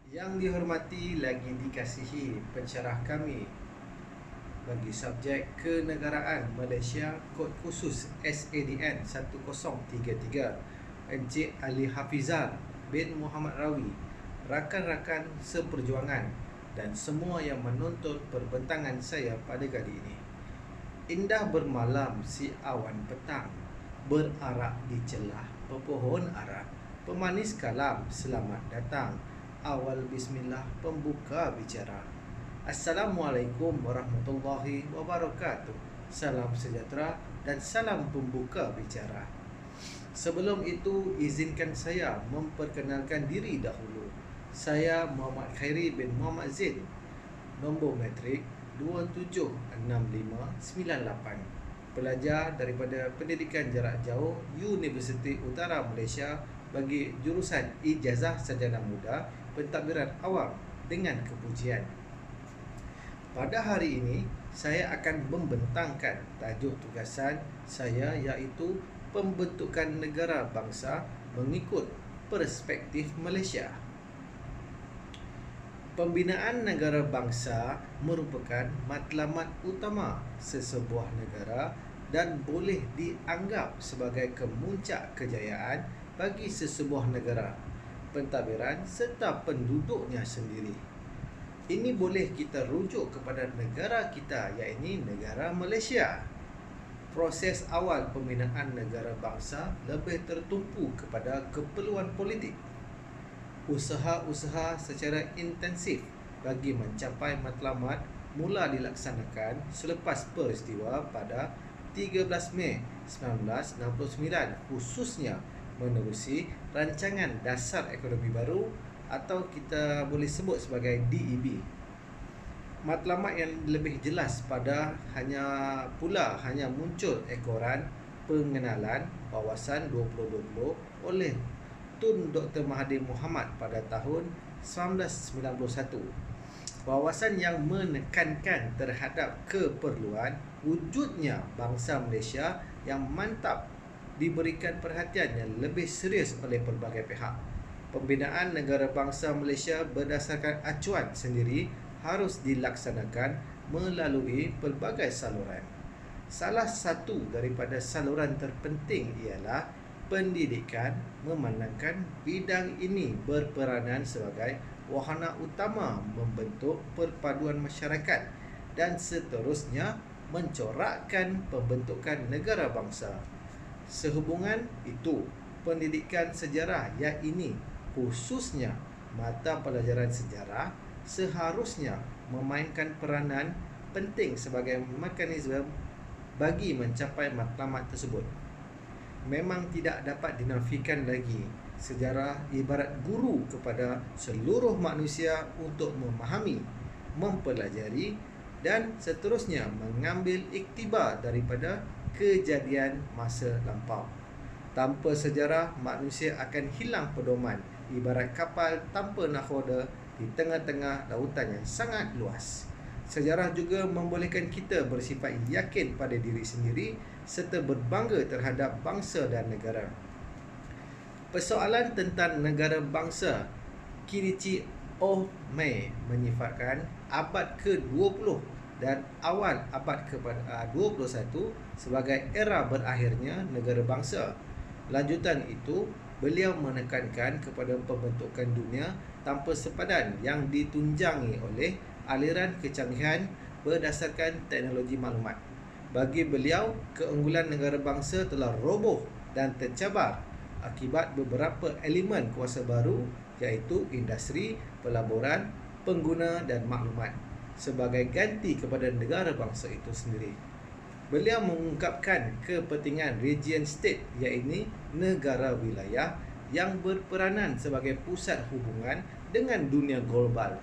Yang dihormati lagi dikasihi pensyarah kami bagi subjek kenegaraan Malaysia Kod Khusus SADN 1033, Encik Ali Hafizal bin Muhammad Rawi, rakan-rakan seperjuangan dan semua yang menonton perbentangan saya pada kali ini. Indah bermalam si awan petang, berarak di celah pepohon ara, pemanis kalam selamat datang, awal bismillah pembuka bicara. Assalamualaikum warahmatullahi wabarakatuh. Salam sejahtera dan salam pembuka bicara. Sebelum itu, izinkan saya memperkenalkan diri dahulu. Saya Muhammad Khairi bin Muhammad Zain, nombor matrik 276598, pelajar daripada Pendidikan Jarak Jauh Universiti Utara Malaysia bagi jurusan Ijazah Sarjana Muda Pentadbiran Awam dengan kepujian. Pada hari ini, saya akan membentangkan tajuk tugasan saya, iaitu pembentukan negara bangsa mengikut perspektif Malaysia. Pembinaan negara bangsa merupakan matlamat utama sesebuah negara dan boleh dianggap sebagai kemuncak kejayaan bagi sesebuah negara, pentadbiran serta penduduknya sendiri. Ini boleh kita rujuk kepada negara kita, iaitu negara Malaysia. Proses awal pembinaan negara bangsa lebih tertumpu kepada keperluan politik. Usaha-usaha secara intensif bagi mencapai matlamat mula dilaksanakan selepas peristiwa pada 13 Mei 1969, khususnya menerusi Rancangan Dasar Ekonomi Baru atau kita boleh sebut sebagai DEB. Matlamat yang lebih jelas hanya muncul ekoran pengenalan wawasan 2020 oleh Tun Dr. Mahathir Mohamad pada tahun 1991. Wawasan yang menekankan terhadap keperluan wujudnya bangsa Malaysia yang mantap diberikan perhatian yang lebih serius oleh pelbagai pihak. Pembinaan negara bangsa Malaysia berdasarkan acuan sendiri harus dilaksanakan melalui pelbagai saluran. Salah satu daripada saluran terpenting ialah pendidikan, memandangkan bidang ini berperanan sebagai wahana utama membentuk perpaduan masyarakat dan seterusnya mencorakkan pembentukan negara bangsa. Sehubungan itu, pendidikan sejarah iaitu khususnya mata pelajaran sejarah seharusnya memainkan peranan penting sebagai mekanisme bagi mencapai matlamat tersebut. Memang tidak dapat dinafikan lagi, sejarah ibarat guru kepada seluruh manusia untuk memahami, mempelajari dan seterusnya mengambil iktibar daripada kejadian masa lampau. Tanpa sejarah, manusia akan hilang pedoman, ibarat kapal tanpa nakhoda di tengah-tengah lautan yang sangat luas. Sejarah juga membolehkan kita bersifat yakin pada diri sendiri serta berbangga terhadap bangsa dan negara. Persoalan tentang negara bangsa Kirici Ohmei menyifatkan abad ke-20 dan awal abad ke-21 sebagai era berakhirnya negara bangsa. Lanjutan itu, beliau menekankan kepada pembentukan dunia tanpa sepadan yang ditunjangi oleh aliran kecanggihan berdasarkan teknologi maklumat. Bagi beliau, keunggulan negara bangsa telah roboh dan tercabar akibat beberapa elemen kuasa baru, iaitu industri, pelaburan, pengguna dan maklumat, sebagai ganti kepada negara bangsa itu sendiri. Beliau mengungkapkan kepentingan region state, iaitu negara wilayah yang berperanan sebagai pusat hubungan dengan dunia global.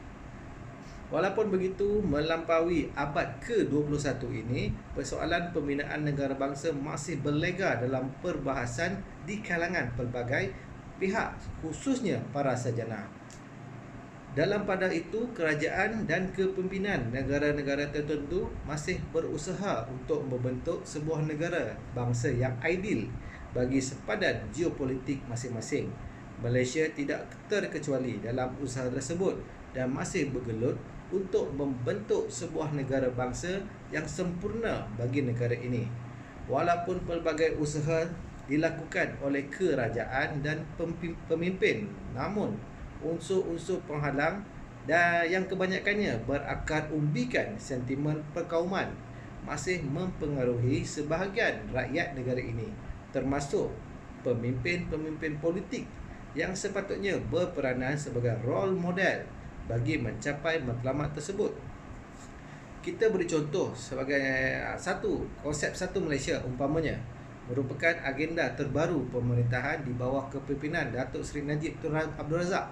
Walaupun begitu, melampaui abad ke-21 ini, persoalan pembinaan negara bangsa masih berlega dalam perbahasan di kalangan pelbagai pihak, khususnya para sarjana. Dalam pada itu, kerajaan dan kepimpinan negara-negara tertentu masih berusaha untuk membentuk sebuah negara bangsa yang ideal bagi sepadan geopolitik masing-masing. Malaysia tidak terkecuali dalam usaha tersebut dan masih bergelut untuk membentuk sebuah negara bangsa yang sempurna bagi negara ini. Walaupun pelbagai usaha dilakukan oleh kerajaan dan pemimpin, namun unsur-unsur penghalang dan yang kebanyakannya berakar umbikan sentimen perkauman masih mempengaruhi sebahagian rakyat negara ini, termasuk pemimpin-pemimpin politik yang sepatutnya berperanan sebagai role model bagi mencapai matlamat tersebut. Kita beri contoh sebagai konsep satu Malaysia umpamanya merupakan agenda terbaru pemerintahan di bawah kepimpinan Datuk Seri Najib Tun Abdul Razak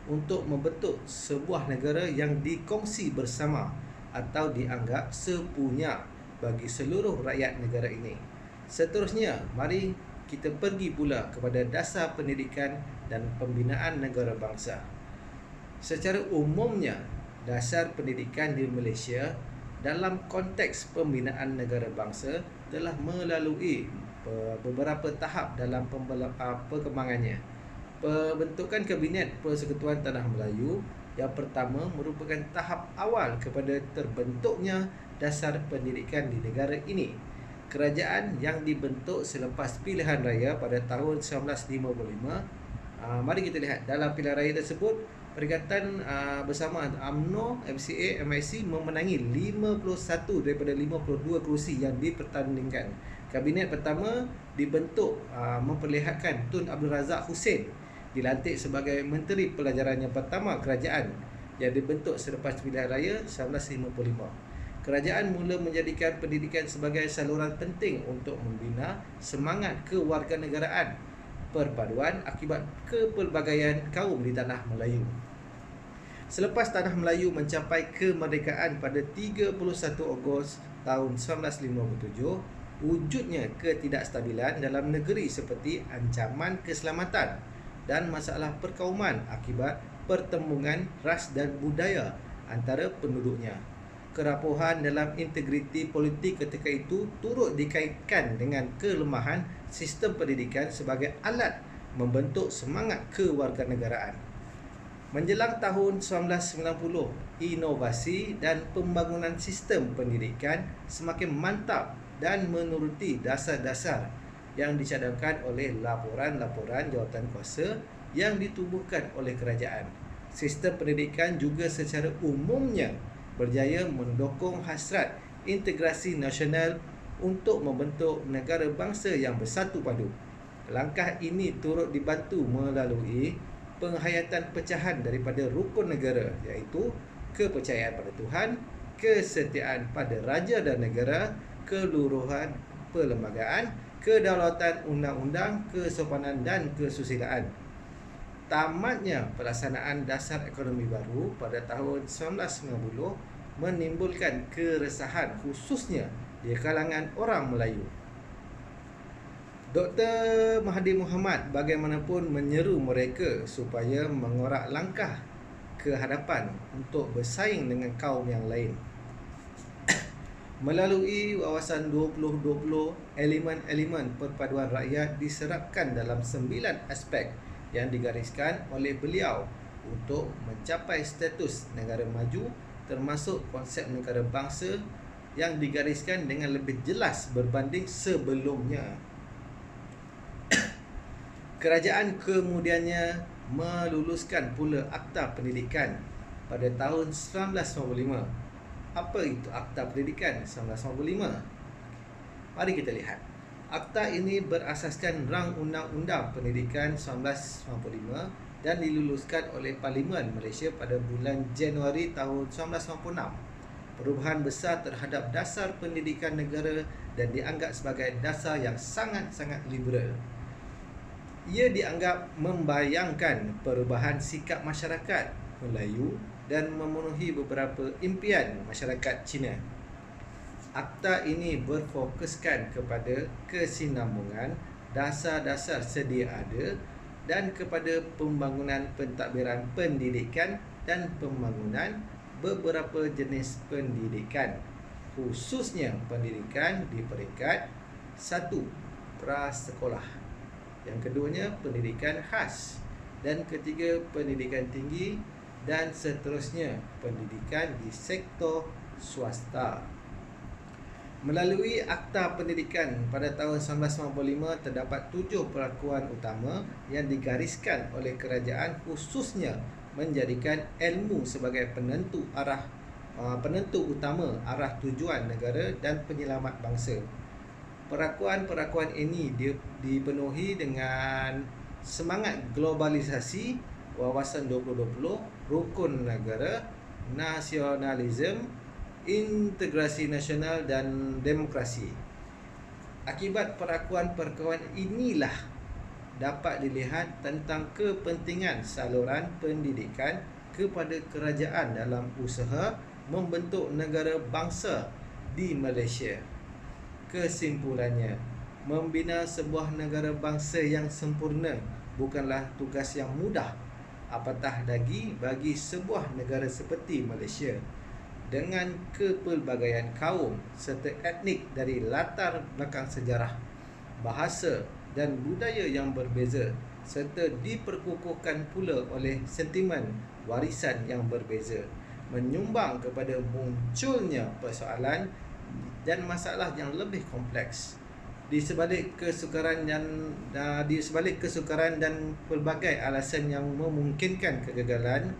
untuk membentuk sebuah negara yang dikongsi bersama atau dianggap sepunya bagi seluruh rakyat negara ini. Seterusnya, mari kita pergi pula kepada dasar pendidikan dan pembinaan negara bangsa. Secara umumnya, dasar pendidikan di Malaysia dalam konteks pembinaan negara bangsa telah melalui beberapa tahap dalam perkembangannya. Pembentukan Kabinet Persekutuan Tanah Melayu yang pertama merupakan tahap awal kepada terbentuknya dasar pendidikan di negara ini. Kerajaan yang dibentuk selepas pilihan raya pada tahun 1955. Mari kita lihat dalam pilihan raya tersebut, Perikatan bersama UMNO, MCA, MIC memenangi 51 daripada 52 kerusi yang dipertandingkan. Kabinet pertama dibentuk memperlihatkan Tun Abdul Razak Hussein dilantik sebagai Menteri Pelajaran yang pertama kerajaan yang dibentuk selepas pilihan raya 1955. Kerajaan mula menjadikan pendidikan sebagai saluran penting untuk membina semangat kewarganegaraan, perpaduan akibat kepelbagaian kaum di Tanah Melayu. Selepas Tanah Melayu mencapai kemerdekaan pada 31 Ogos tahun 1957, wujudnya ketidakstabilan dalam negeri seperti ancaman keselamatan dan masalah perkauman akibat pertembungan ras dan budaya antara penduduknya. Kerapuhan dalam integriti politik ketika itu turut dikaitkan dengan kelemahan sistem pendidikan sebagai alat membentuk semangat kewarganegaraan. Menjelang tahun 1990, inovasi dan pembangunan sistem pendidikan semakin mantap dan menuruti dasar-dasar yang dicadangkan oleh laporan-laporan jawatankuasa yang ditubuhkan oleh kerajaan. Sistem pendidikan juga secara umumnya berjaya mendukung hasrat integrasi nasional untuk membentuk negara bangsa yang bersatu padu. Langkah ini turut dibantu melalui penghayatan pecahan daripada rukun negara, iaitu kepercayaan pada Tuhan, kesetiaan pada raja dan negara, keluruhan perlembagaan, kedaulatan undang-undang, kesopanan dan kesusilaan. Tamatnya pelaksanaan dasar ekonomi baru pada tahun 1990 menimbulkan keresahan khususnya di kalangan orang Melayu. Dr. Mahathir Mohamad bagaimanapun menyeru mereka supaya mengorak langkah ke hadapan untuk bersaing dengan kaum yang lain. Melalui wawasan 2020, elemen-elemen perpaduan rakyat diserapkan dalam 9 aspek yang digariskan oleh beliau untuk mencapai status negara maju, termasuk konsep negara bangsa yang digariskan dengan lebih jelas berbanding sebelumnya. Kerajaan kemudiannya meluluskan pula Akta Pendidikan pada tahun 1995. Apa itu Akta Pendidikan 1995? Mari kita lihat. Akta ini berasaskan Rang Undang-Undang Pendidikan 1995 dan diluluskan oleh Parlimen Malaysia pada bulan Januari tahun 1996. Perubahan besar terhadap dasar pendidikan negara dan dianggap sebagai dasar yang sangat-sangat liberal. Ia dianggap membayangkan perubahan sikap masyarakat Melayu dan memenuhi beberapa impian masyarakat Cina. Akta ini berfokuskan kepada kesinambungan dasar-dasar sedia ada dan kepada pembangunan pentadbiran pendidikan dan pembangunan beberapa jenis pendidikan, khususnya pendidikan di peringkat 1. Prasekolah. Yang keduanya pendidikan khas. dan ketiga pendidikan tinggi, dan seterusnya pendidikan di sektor swasta. Melalui Akta Pendidikan pada tahun 1995 terdapat 7 perakuan utama yang digariskan oleh kerajaan, khususnya menjadikan ilmu sebagai penentu utama arah tujuan negara dan penyelamat bangsa. Perakuan-perakuan ini dipenuhi dengan semangat globalisasi, wawasan 2020, rukun negara, nasionalisme, integrasi nasional dan demokrasi. Akibat perakuan-perakuan inilah dapat dilihat tentang kepentingan saluran pendidikan kepada kerajaan dalam usaha membentuk negara bangsa di Malaysia. Kesimpulannya, membina sebuah negara bangsa yang sempurna bukanlah tugas yang mudah, apatah lagi bagi sebuah negara seperti Malaysia dengan kepelbagaian kaum serta etnik dari latar belakang sejarah, bahasa dan budaya yang berbeza, serta diperkukuhkan pula oleh sentimen warisan yang berbeza, menyumbang kepada munculnya persoalan dan masalah yang lebih kompleks. Di sebalik kesukaran dan pelbagai alasan yang memungkinkan kegagalan,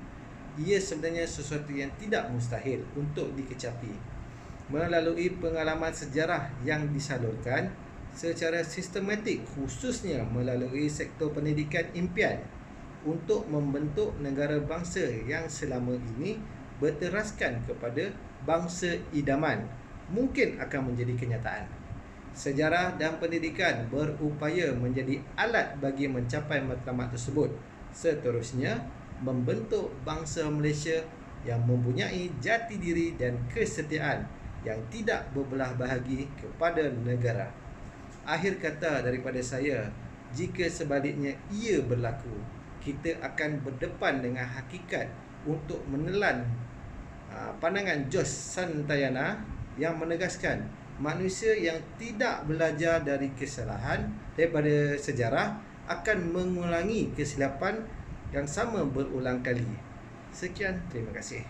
ia sebenarnya sesuatu yang tidak mustahil untuk dikecapi. Melalui pengalaman sejarah yang disalurkan secara sistematik, khususnya melalui sektor pendidikan impian untuk membentuk negara bangsa yang selama ini berteraskan kepada bangsa idaman, mungkin akan menjadi kenyataan. Sejarah dan pendidikan berupaya menjadi alat bagi mencapai matlamat tersebut. Seterusnya, membentuk bangsa Malaysia yang mempunyai jati diri dan kesetiaan yang tidak berbelah bahagi kepada negara. Akhir kata daripada saya, jika sebaliknya ia berlaku, kita akan berdepan dengan hakikat untuk menelan pandangan Jos Santayana yang menegaskan manusia yang tidak belajar dari kesalahan daripada sejarah akan mengulangi kesilapan yang sama berulang kali. Sekian, terima kasih.